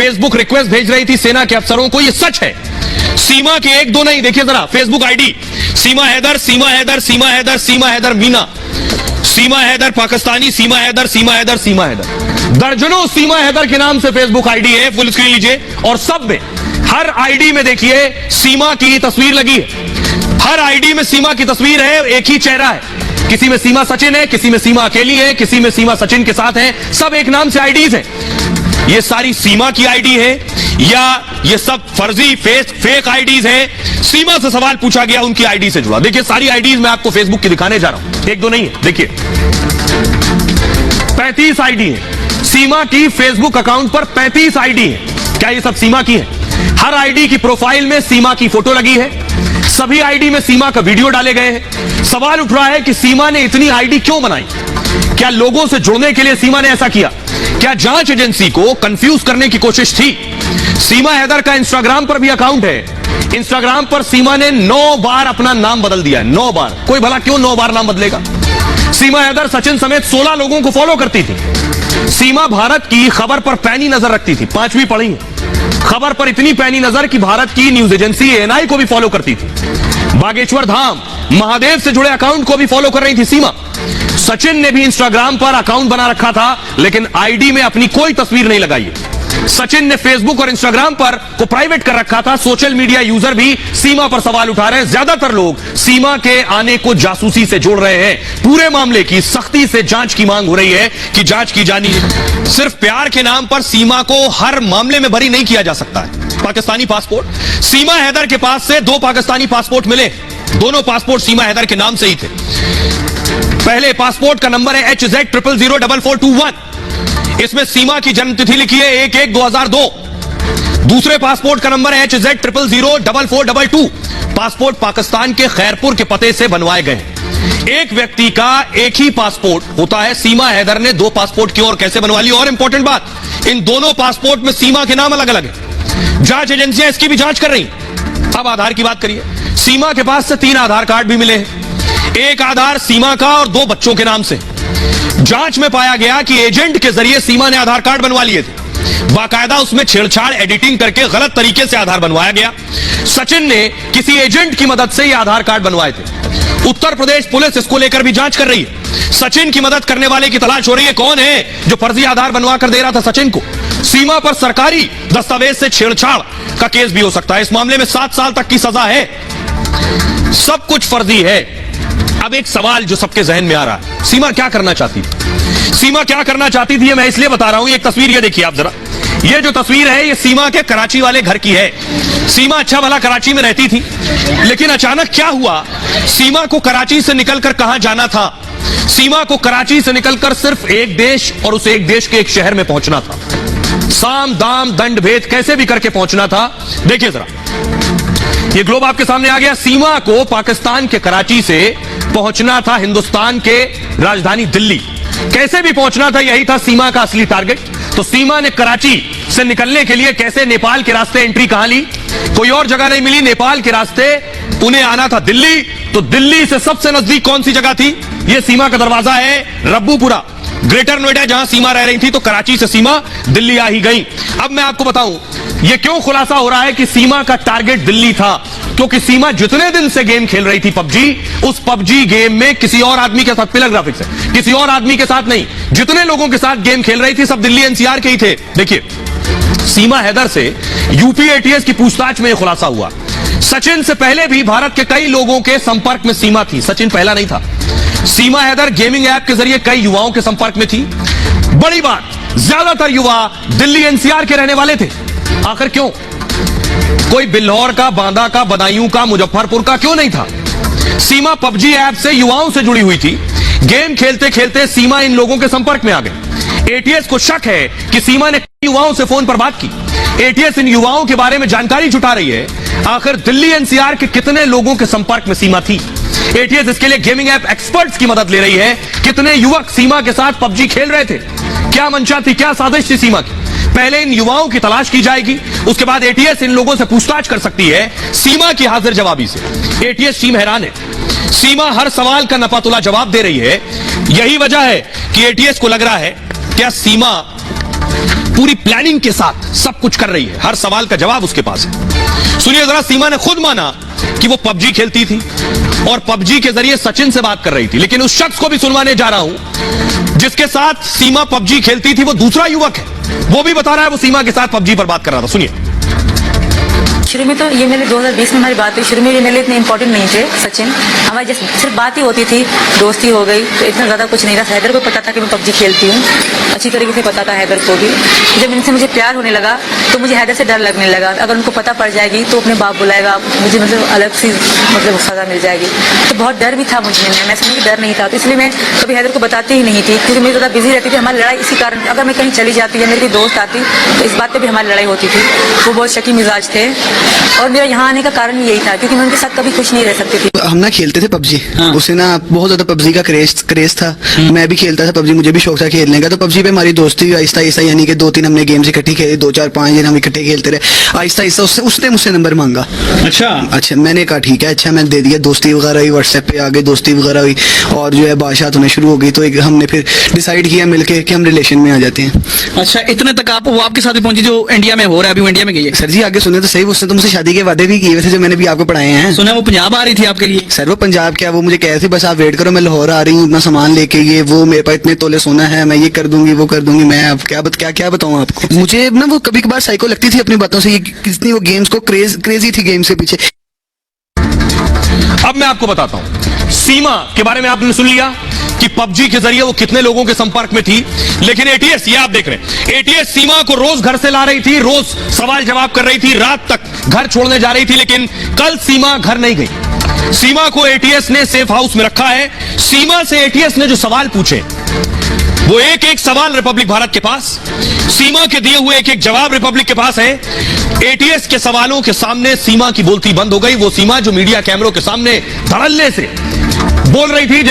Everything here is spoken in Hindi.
फेसबुक रिक्वेस्ट भेज रही थी सेना के अफसरों को, यह सच है। सीमा के एक दो नहीं, देखिए जरा फेसबुक आईडी, सीमा हैदर, सीमा हैदर, सीमा हैदर, सीमा हैदर मीना, सीमा हैदर पाकिस्तानी, सीमा हैदर, सीमा हैदर, सीमा हैदर, दर्जनों सीमा हैदर के नाम से फेसबुक आईडी है। फुल स्क्रीन लीजिए और सब में, हर आईडी में देखिए सीमा की तस्वीर लगी है। हर आईडी में सीमा की तस्वीर है, एक ही चेहरा है। किसी में सीमा सचिन है, किसी में सीमा अकेली है, किसी में सीमा सचिन के साथ है, सब एक नाम से आईडीज हैं। ये सारी सीमा की आईडी है या ये सब फर्जी फेक आईडीज हैं? सीमा से सवाल पूछा गया उनकी आईडी से जुड़ा। देखिए सारी आईडीज मैं आपको फेसबुक की दिखाने जा रहा हूं, एक दो नहीं है। देखिए 35 आईडी है सीमा की, फेसबुक अकाउंट पर 35 आईडी है। क्या ये सब सीमा की है? हर आईडी की प्रोफाइल में सीमा की फोटो लगी है, सभी आईडी में सीमा का वीडियो डाले गए हैं। सवाल उठ रहा है कि सीमा ने इतनी आईडी क्यों बनाई? क्या लोगों से जुड़ने के लिए सीमा ने ऐसा किया? क्या जांच एजेंसी को कंफ्यूज करने की कोशिश थी? सीमा हैदर का इंस्टाग्राम पर भी अकाउंट है। इंस्टाग्राम पर सीमा ने 9 बार अपना नाम बदल दिया है, 9 बार। कोई भला क्यों 9 बार नाम बदलेगा? सीमा हैदर सचिन समेत 16 लोगों को फॉलो करती थी। सीमा भारत की खबर पर पैनी नजर रखती थी, 5वीं पढ़ी है। खबर पर इतनी पैनी नजर कि भारत की न्यूज एजेंसी एएनआई को भी फॉलो करती थी। बागेश्वर धाम, महादेव से जुड़े अकाउंट को भी फॉलो कर रही थी सीमा। सचिन ने भी इंस्टाग्राम पर अकाउंट बना रखा था, लेकिन आईडी में अपनी कोई तस्वीर नहीं लगाई है। सचिन ने फेसबुक और इंस्टाग्राम पर को प्राइवेट कर रखा था। सोशल मीडिया यूजर भी सीमा पर सवाल उठा रहे हैं। ज्यादातर लोग सीमा के आने को जासूसी से जोड़ रहे हैं। पूरे मामले की सख्ती से जांच की मांग हो रही है कि जांच की जानी है। सिर्फ प्यार के नाम पर सीमा को हर मामले में बरी नहीं किया जा सकता है। पाकिस्तानी पासपोर्ट, सीमा हैदर के पास से 2 पाकिस्तानी पासपोर्ट मिले। दोनों पासपोर्ट सीमा हैदर के नाम से ही थे। पहले पासपोर्ट का नंबर है HZ004421। इसमें सीमा की जन्म तिथि लिखी है 1/1/2002। दूसरे पासपोर्ट का नंबर है HZ004422। पासपोर्ट पाकिस्तान के खैरपुर के पते से बनवाए गए। एक व्यक्ति का एक ही पासपोर्ट होता है। सीमा हैदर ने 2 पासपोर्ट क्यों और कैसे बनवा लिया? और इंपॉर्टेंट बात, इन दोनों पासपोर्ट में सीमा के नाम अलग अलग है। जांच एजेंसियां इसकी भी जांच कर रही। अब आधार की बात करिए। सीमा के पास से 3 आधार कार्ड भी मिले हैं। एक आधार सीमा का और 2 बच्चों के नाम से। जांच में पाया गया कि एजेंट के जरिए सीमा ने आधार कार्ड बनवा लिए थे। बाकायदा उसमें छेड़छाड़ एडिटिंग करके गलत तरीके से आधार बनवाया गया। सचिन ने किसी एजेंट की मदद से ये आधार कार्ड बनवाए थे। उत्तर प्रदेश पुलिस इसको लेकर भी जांच कर रही है। सचिन की मदद करने वाले की तलाश हो रही है। कौन है जो फर्जी आधार बनवा कर दे रहा था सचिन को? सीमा पर सरकारी दस्तावेज से छेड़छाड़ का केस भी हो सकता है। इस मामले में 7 साल तक की सजा है। सब कुछ फर्जी है। अब एक सवाल जो सबके जहन में आ रहा है, सीमा क्या करना चाहती थी? सीमा क्या करना चाहती थी मैं इसलिए बता रहा हूं। एक तस्वीर ये देखिए आप जरा। ये जो तस्वीर है ये सीमा के कराची वाले घर की है। सीमा अच्छा भला कराची में रहती थी, लेकिन अचानक क्या हुआ? सीमा को कराची से निकलकर कहां जाना था? सीमा को कराची से निकलकर सिर्फ एक देश और उस एक देश के एक शहर में पहुंचना था। साम दाम दंड भेद कैसे भी करके पहुंचना था। देखिए जरा, ये ग्लोब आपके सामने आ गया। सीमा को पाकिस्तान के कराची से पहुंचना था हिंदुस्तान के राजधानी दिल्ली। कैसे भी पहुंचना था, यही था सीमा का असली टारगेट। तो सीमा ने कराची से निकलने के लिए कैसे नेपाल के रास्ते एंट्री कहां ली? कोई और जगह नहीं मिली। नेपाल के रास्ते उन्हें आना था दिल्ली। तो दिल्ली से सबसे नजदीक कौन सी जगह थी? यह सीमा का दरवाजा है रब्बूपुरा, ग्रेटर नोएडा, जहां सीमा रह रही थी। तो कराची से सीमा दिल्ली आ ही गई। अब मैं आपको बताऊं यह क्यों खुलासा हो रहा है कि सीमा का टारगेट दिल्ली था। क्योंकि सीमा जितने दिन से गेम खेल रही थी पबजी, उस पबजी गेम में किसी और आदमी के साथ, पिलर ग्राफिक्स है, किसी और आदमी के साथ नहीं, जितने लोगों के साथ गेम खेल रही थी सब दिल्ली एनसीआर के ही थे। देखिए सीमा हैदर से यूपी एटीएस की पूछताछ में यह खुलासा हुआ। सचिन से पहले भी भारत के कई लोगों के संपर्क में सीमा थी। सचिन पहला नहीं था। सीमा हैदर गेमिंग ऐप के जरिए कई युवाओं के संपर्क में थी। बड़ी बात, ज्यादातर युवा दिल्ली एनसीआर के रहने वाले थे। आखिर क्यों? कोई बिल्हौर का, बांदा का, बदायूं का, मुजफ्फरपुर का क्यों नहीं था? सीमा पबजी ऐप से युवाओं से जुड़ी हुई थी। गेम खेलते खेलते सीमा इन लोगों के संपर्क में आ गई। एटीएस को शक है कि सीमा ने युवाओं से फोन पर बात की। एटीएस इन युवाओं के बारे में जानकारी जुटा रही है। आखिर दिल्ली एनसीआर के कितने लोगों के संपर्क में सीमा थी? एटीएस इसके लिए गेमिंग ऐप एक्सपर्ट्स की मदद ले रही है। कितने युवक सीमा के साथ पबजी खेल रहे थे? क्या मंशा थी, क्या साजिश थी सीमा की? पहले इन युवाओं की तलाश की जाएगी, उसके बाद एटीएस इन लोगों से पूछताछ कर सकती है सीमा की हाजिर जवाबी से। एटीएस टीम हैरान है। सीमा हर सवाल का नपातुला जवाब दे रही है। यही वजह है कि एटीएस को लग रहा है क्या सीमा पूरी प्लानिंग के साथ सब कुछ कर रही है, हर सवाल का जवाब उसके पास है। सुनिए जरा, सीमा ने खुद माना कि वो पबजी खेलती थी और पबजी के जरिए सचिन से बात कर रही थी, लेकिन उस शख्स को भी सुनवाने जा रहा हूं जिसके साथ सीमा पबजी खेलती थी, वो दूसरा युवक है, वो भी बता रहा है वो सीमा के साथ पबजी पर बात कर रहा था। सुनिए। शुरू में तो ये मेरे 2020 में हमारी बात हुई। शुरू में ये मेरे लिए इतने इंपॉर्टेंट नहीं थे सचिन, हमारी जैसे सिर्फ बात ही होती थी, दोस्ती हो गई, तो इतना ज़्यादा कुछ नहीं था। हैदर को पता था कि मैं पबजी खेलती हूँ, अच्छी तरीके से पता था हैदर को भी। जब इनसे मुझे प्यार होने लगा तो मुझे हैदर से डर लगने लगा, अगर उनको पता पड़ जाएगी तो अपने बाप बुलाएगा, मुझे मतलब अलग सी मतलब सज़ा मिल जाएगी। तो बहुत डर भी था मुझे, मैं समझ डर नहीं था, तो इसलिए मैं कभी हैदर को बताती ही नहीं थी, क्योंकि मैं ज़्यादा बिजी रहती थी। हमारी लड़ाई इसी कारण, अगर मैं कहीं चली जाती या मेरी कोई दोस्त आती तो इस बात पर भी हमारी लड़ाई होती थी। वो बहुत शकी मिजाज थे और मेरा यहाँ आने का कारण यही था, क्योंकि मैं उनके साथ कभी खुश नहीं रह सकती थी। हम ना खेलते थे पबजी, उसे ना बहुत ज्यादा पबजी का क्रेज था। मैं भी खेलता था पबजी, मुझे भी शौक था खेलने का। तो पबजी पे हमारी दोस्ती आहिस्ता आहिस्ता, यानी कि 2-3 हमने गेम्स इकट्ठी खेले, 2-4 5 दिन हम इकट्ठे खेलते रहे। आहिस्ता आहिस्ता उसने मुझसे नंबर मांगा। अच्छा मैंने कहा ठीक है, अच्छा मैंने दे दिया। दोस्ती वगैरह हुई, व्हाट्सएप पे आगे दोस्ती वगैरह हुई और जो है बातचीत होने शुरू हो गई। तो हमने फिर डिसाइड किया मिलके कि हम रिलेशन में आ जाते हैं। अच्छा, इतने तक आप वो आपके साथ भी पहुंची जो इंडिया में हो रहा है, अभी वो इंडिया में गई है? सर जी आगे सुने तो सही, उसने तो मुझसे शादी के वादे भी किए थे जो मैंने भी आपको पढ़ाए हैं। सुना वो पंजाब आ रही थी आपके लिए? सर वो पंजाब क्या, वो मुझे कह रही थी बस आप वेट करो, मैं लाहौर आ रही हूँ, इतना सामान लेके, ये वो मेरे पास इतने तोले सोना है, मैं ये कर दूंगी वो कर दूंगी। मैं अब क्या बताऊँ आपको। मुझे ना वो कभी कभार साइको लगती थी अपनी बातों से, ये कितनी वो गेम्स को क्रेजी थी गेम्स के पीछे। अब मैं आपको बताता हूं, सीमा के बारे में आपने सुन लिया कि पबजी के जरिए वो कितने लोगों के संपर्क में थी, लेकिन एटीएस, ये आप देख रहे हैं, एटीएस सीमा को रोज घर से ला रही थी, रोज सवाल जवाब कर रही थी, रात तक घर छोड़ने जा रही थी, लेकिन कल सीमा घर नहीं गई। सीमा को एटीएस ने सेफ हाउस में रखा है। सीमा से एटीएस ने जो सवाल पूछे वो एक एक सवाल रिपब्लिक भारत के पास, सीमा के दिए हुए एक एक जवाब रिपब्लिक के पास है। एटीएस के सवालों के सामने सीमा की बोलती बंद हो गई। वो सीमा जो मीडिया कैमरों के सामने धड़ल्ले से बोल रही थी